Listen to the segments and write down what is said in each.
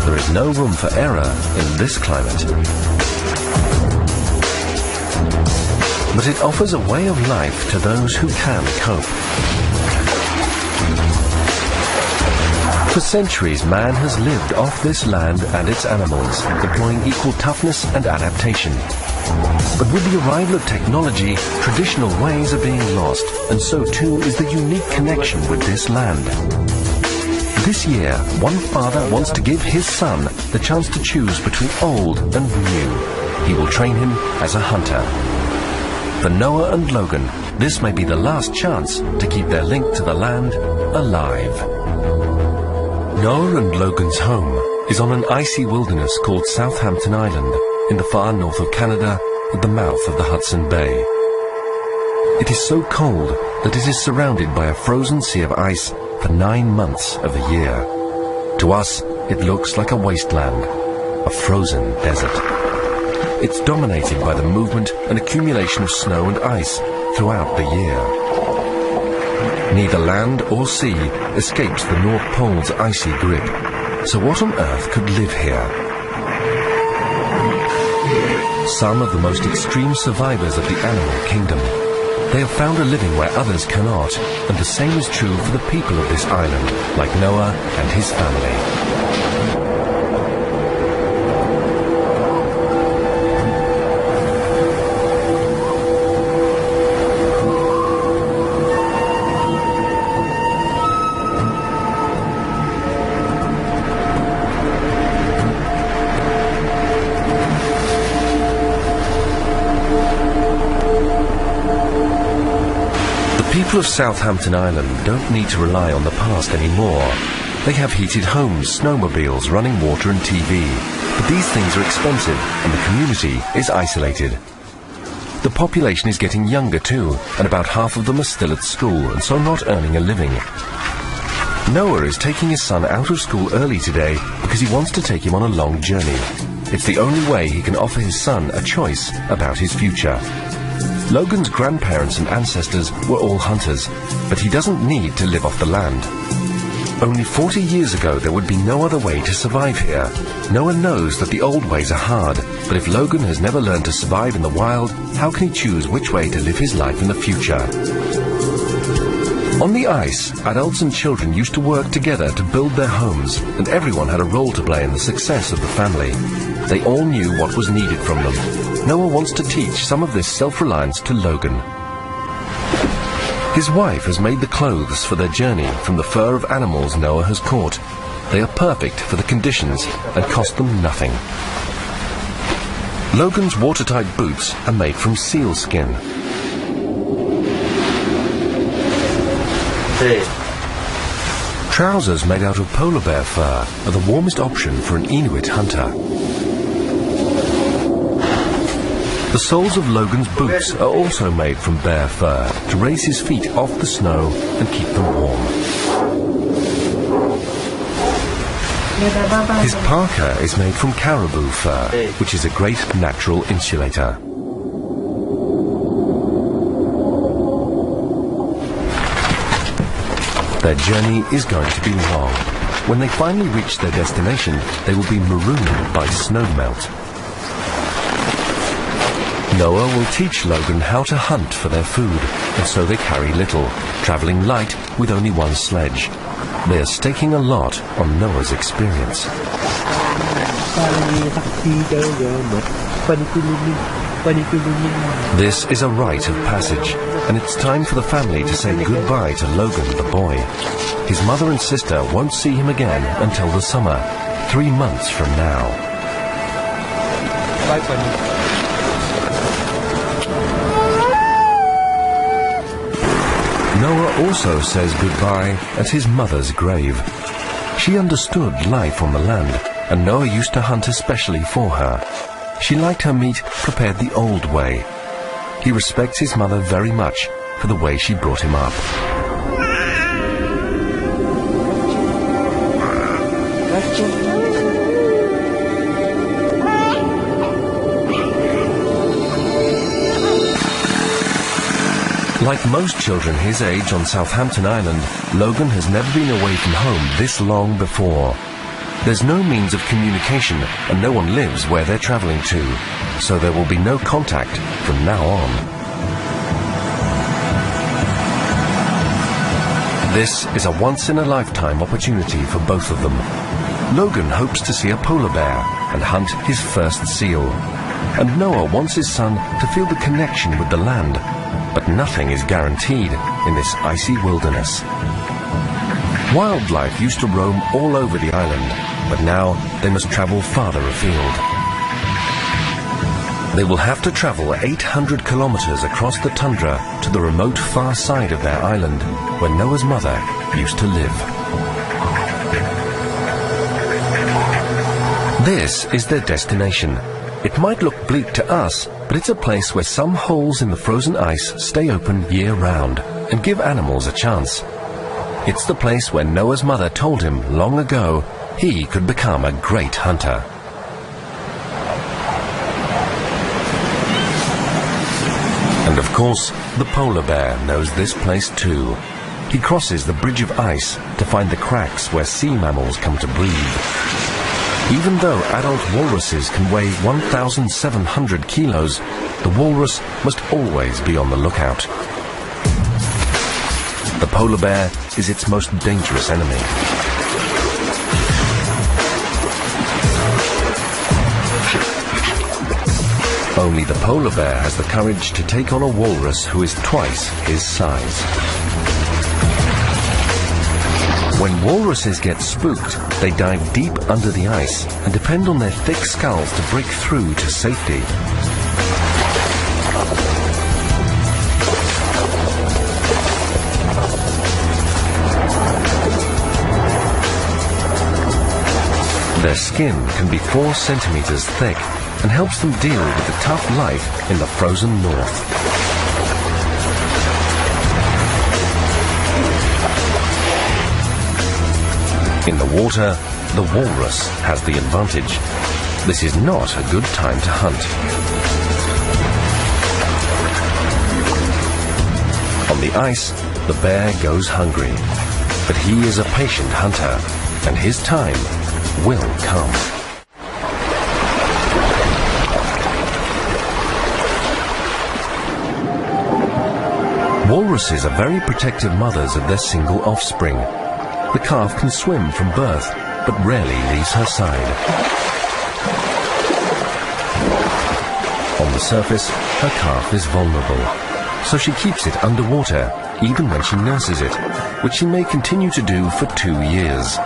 There is no room for error in this climate. But it offers a way of life to those who can cope. For centuries, man has lived off this land and its animals, deploying equal toughness and adaptation. But with the arrival of technology, traditional ways are being lost, and so too is the unique connection with this land. This year, one father wants to give his son the chance to choose between old and new. He will train him as a hunter. For Noah and Logan, this may be the last chance to keep their link to the land alive. Noah and Logan's home is on an icy wilderness called Southampton Island in the far north of Canada at the mouth of the Hudson Bay. It is so cold that it is surrounded by a frozen sea of ice for 9 months of the year. To us, it looks like a wasteland, a frozen desert. It's dominated by the movement and accumulation of snow and ice throughout the year. Neither land or sea escapes the North Pole's icy grip. So what on earth could live here? Some of the most extreme survivors of the animal kingdom. They have found a living where others cannot, and the same is true for the people of this island, like Noah and his family. The people of Southampton Island don't need to rely on the past anymore. They have heated homes, snowmobiles, running water and TV. But these things are expensive and the community is isolated. The population is getting younger too, and about half of them are still at school and so not earning a living. Noah is taking his son out of school early today because he wants to take him on a long journey. It's the only way he can offer his son a choice about his future. Logan's grandparents and ancestors were all hunters, but he doesn't need to live off the land. Only 40 years ago there would be no other way to survive here. Noah knows that the old ways are hard, but if Logan has never learned to survive in the wild, how can he choose which way to live his life in the future? On the ice, adults and children used to work together to build their homes, and everyone had a role to play in the success of the family. They all knew what was needed from them. Noah wants to teach some of this self-reliance to Logan. His wife has made the clothes for their journey from the fur of animals Noah has caught. They are perfect for the conditions and cost them nothing. Logan's watertight boots are made from seal skin. Trousers made out of polar bear fur are the warmest option for an Inuit hunter. The soles of Logan's boots are also made from bear fur to raise his feet off the snow and keep them warm. His parka is made from caribou fur, which is a great natural insulator. Their journey is going to be long. When they finally reach their destination, they will be marooned by snowmelt. Noah will teach Logan how to hunt for their food, and so they carry little, traveling light with only one sledge. They are staking a lot on Noah's experience. This is a rite of passage, and it's time for the family to say goodbye to Logan the boy. His mother and sister won't see him again until the summer, 3 months from now. Bye, Bunny. Noah also says goodbye at his mother's grave. She understood life on the land, and Noah used to hunt especially for her. She liked her meat prepared the old way. He respects his mother very much for the way she brought him up. Like most children his age on Southampton Island, Logan has never been away from home this long before. There's no means of communication and no one lives where they're traveling to, so there will be no contact from now on. This is a once-in-a-lifetime opportunity for both of them. Logan hopes to see a polar bear and hunt his first seal. And Noah wants his son to feel the connection with the land. But nothing is guaranteed in this icy wilderness. Wildlife used to roam all over the island, but now they must travel farther afield. They will have to travel 800 kilometers across the tundra to the remote far side of their island, where Noah's mother used to live. This is their destination. It might look bleak to us, but it's a place where some holes in the frozen ice stay open year-round and give animals a chance. It's the place where Noah's mother told him long ago he could become a great hunter. And of course, the polar bear knows this place too. He crosses the bridge of ice to find the cracks where sea mammals come to breathe. Even though adult walruses can weigh 1,700 kilos, the walrus must always be on the lookout. The polar bear is its most dangerous enemy. Only the polar bear has the courage to take on a walrus who is twice his size. When walruses get spooked, they dive deep under the ice and depend on their thick skulls to break through to safety. Their skin can be 4 centimeters thick and helps them deal with the tough life in the frozen north. In the water, the walrus has the advantage. This is not a good time to hunt. On the ice, the bear goes hungry. But he is a patient hunter, and his time will come. Walruses are very protective mothers of their single offspring. The calf can swim from birth, but rarely leaves her side. On the surface, her calf is vulnerable, so she keeps it underwater, even when she nurses it, which she may continue to do for 2 years.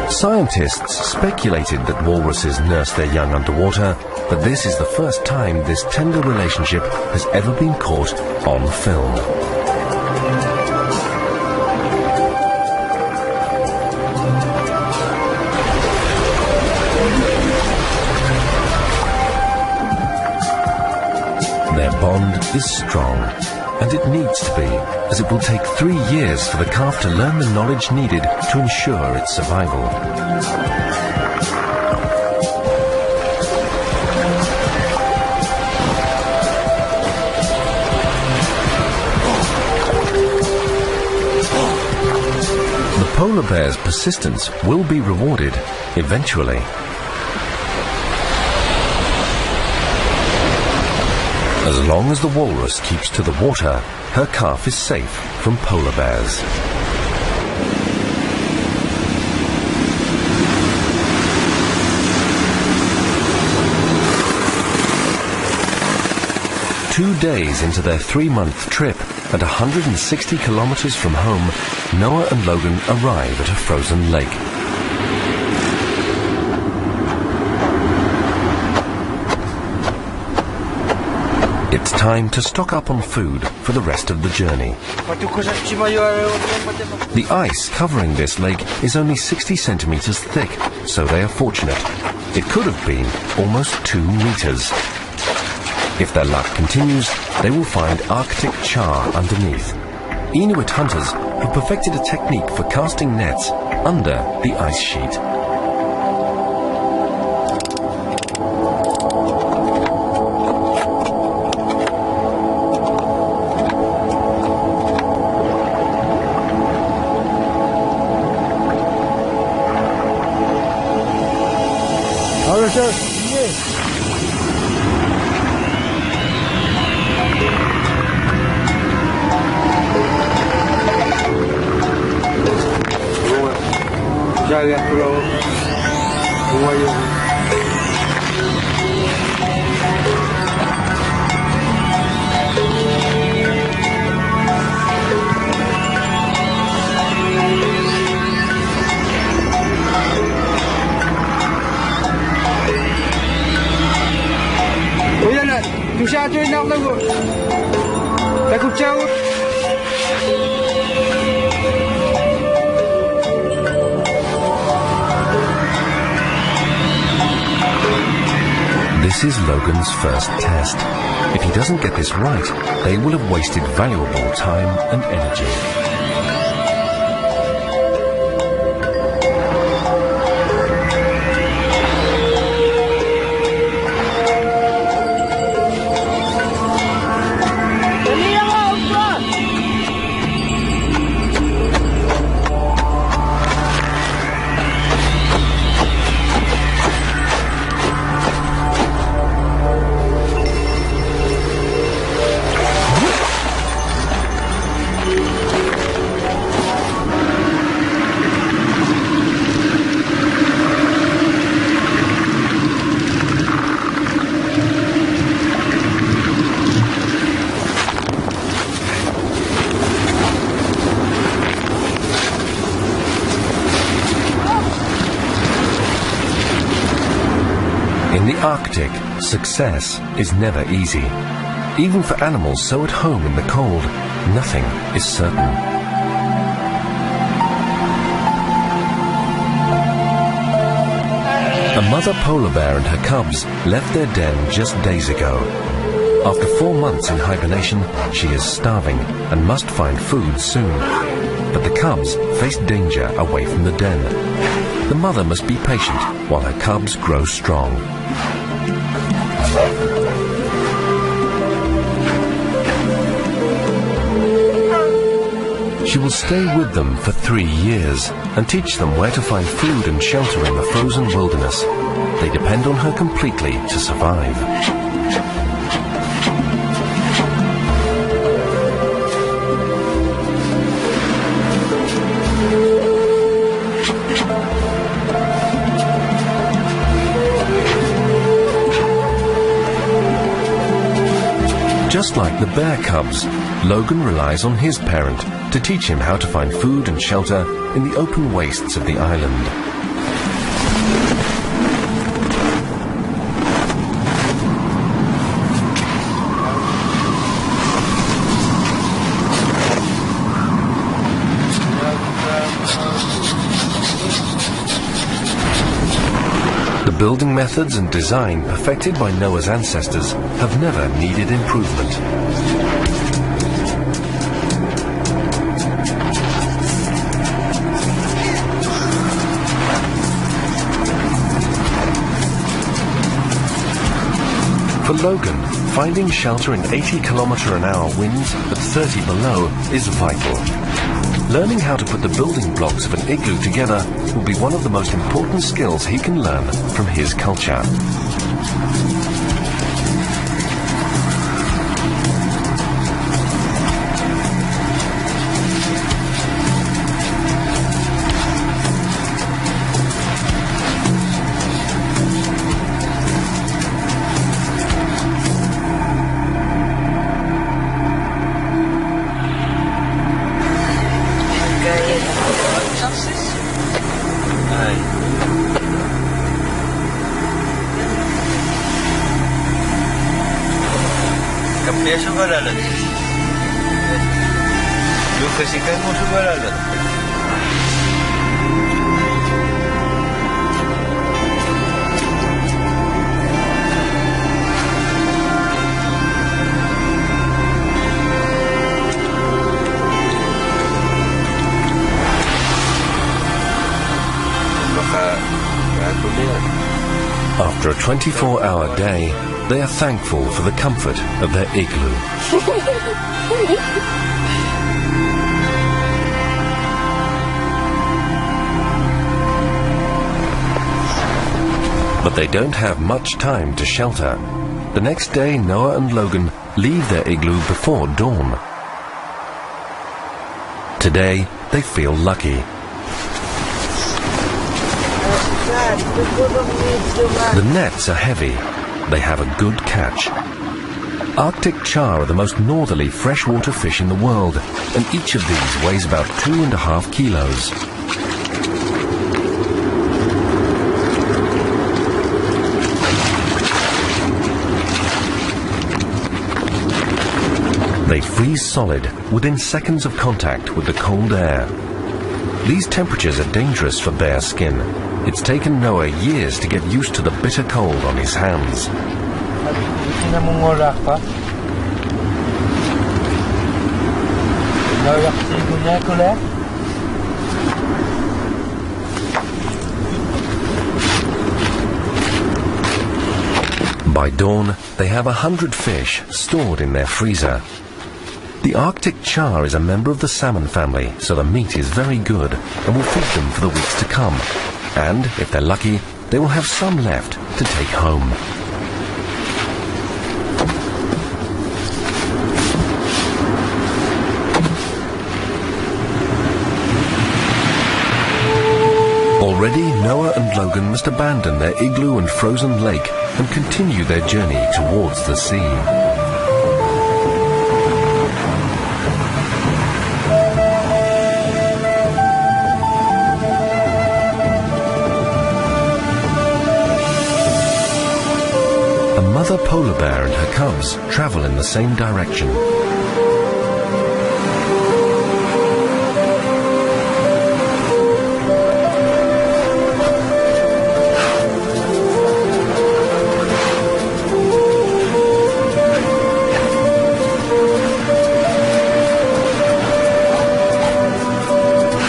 Scientists speculated that walruses nurse their young underwater, but this is the first time this tender relationship has ever been caught on film. Their bond is strong, and it needs to be, as it will take 3 years for the calf to learn the knowledge needed to ensure its survival. The polar bear's persistence will be rewarded eventually. As long as the walrus keeps to the water, her calf is safe from polar bears. Two days into their 3-month trip, at 160 kilometers from home, Noah and Logan arrive at a frozen lake. It's time to stock up on food for the rest of the journey. The ice covering this lake is only 60 centimeters thick, so they are fortunate. It could have been almost 2 meters. If their luck continues, they will find Arctic char underneath. Inuit hunters have perfected a technique for casting nets under the ice sheet. This is Logan's first test. If he doesn't get this right, they will have wasted valuable time and energy. In the Arctic, success is never easy. Even for animals so at home in the cold, nothing is certain. A mother polar bear and her cubs left their den just days ago. After 4 months in hibernation, she is starving and must find food soon. But the cubs face danger away from the den. The mother must be patient while her cubs grow strong. She will stay with them for 3 years and teach them where to find food and shelter in the frozen wilderness. They depend on her completely to survive. Just like the bear cubs, Logan relies on his parent to teach him how to find food and shelter in the open wastes of the island. The building methods and design perfected by Noah's ancestors have never needed improvement. For Logan, finding shelter in 80km/h winds at 30 below is vital. Learning how to put the building blocks of an igloo together will be one of the most important skills he can learn from his culture. Biasa balalan. Lu kasihkan musuh balalan. After a 24-hour day, they are thankful for the comfort of their igloo. But But they don't have much time to shelter. The next day, Noah and Logan leave their igloo before dawn. Today, they feel lucky. The nets are heavy. They have a good catch. Arctic char are the most northerly freshwater fish in the world, and each of these weighs about 2.5 kilos. They freeze solid within seconds of contact with the cold air. These temperatures are dangerous for bare skin. It's taken Noah years to get used to the bitter cold on his hands. By dawn, they have 100 fish stored in their freezer. The Arctic char is a member of the salmon family, so the meat is very good and will feed them for the weeks to come. And, if they're lucky, they will have some left to take home. Already, Noah and Logan must abandon their igloo and frozen lake and continue their journey towards the sea. A mother polar bear and her cubs travel in the same direction.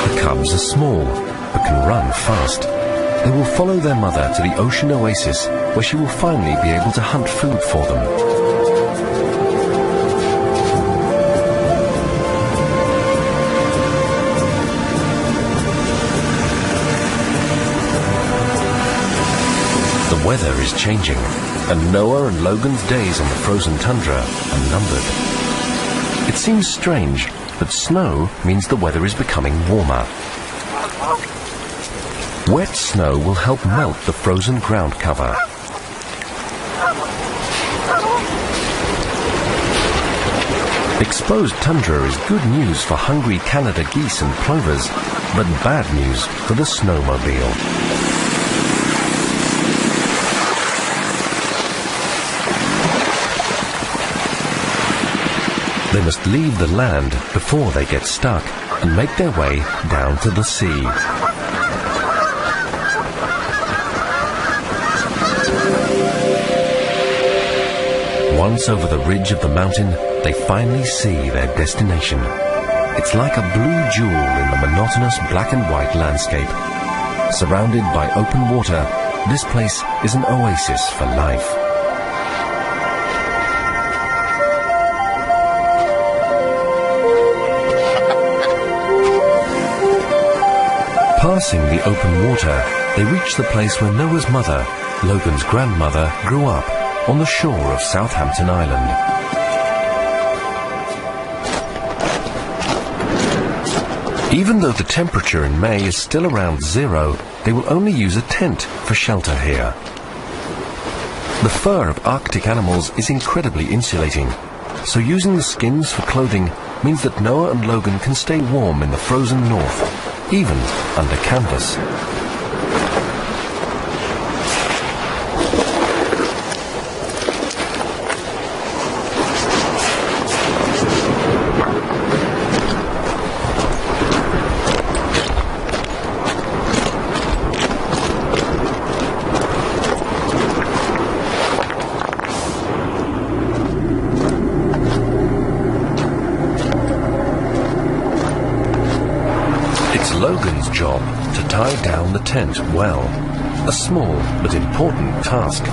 The cubs are small, but can run fast. They will follow their mother to the ocean oasis, where she will finally be able to hunt food for them. The weather is changing, and Noah and Logan's days on the frozen tundra are numbered. It seems strange, but snow means the weather is becoming warmer. Wet snow will help melt the frozen ground cover. Exposed tundra is good news for hungry Canada geese and plovers, but bad news for the snowmobile. They must leave the land before they get stuck and make their way down to the sea. Once over the ridge of the mountain, they finally see their destination. It's like a blue jewel in the monotonous black and white landscape. Surrounded by open water, this place is an oasis for life. Passing the open water, they reach the place where Noah's mother, Logan's grandmother, grew up, on the shore of Southampton Island. Even though the temperature in May is still around 0, they will only use a tent for shelter here. The fur of Arctic animals is incredibly insulating, so using the skins for clothing means that Noah and Logan can stay warm in the frozen north, even under canvas. Logan's job to tie down the tent well, a small but important task.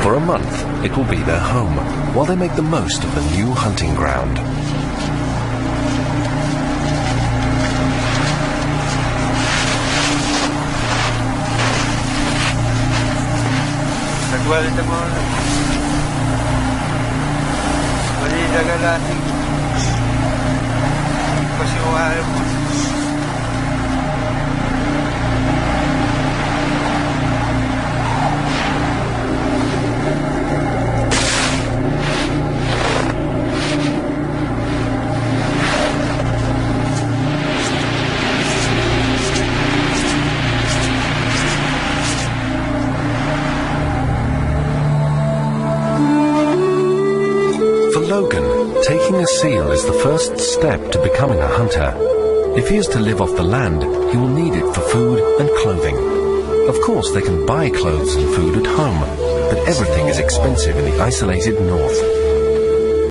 For a month, it will be their home, while they make the most of the new hunting ground. Igual estamos... Boleh jagalah kasih orang. Logan, taking a seal is the first step to becoming a hunter. If he is to live off the land, he will need it for food and clothing. Of course, they can buy clothes and food at home, but everything is expensive in the isolated north.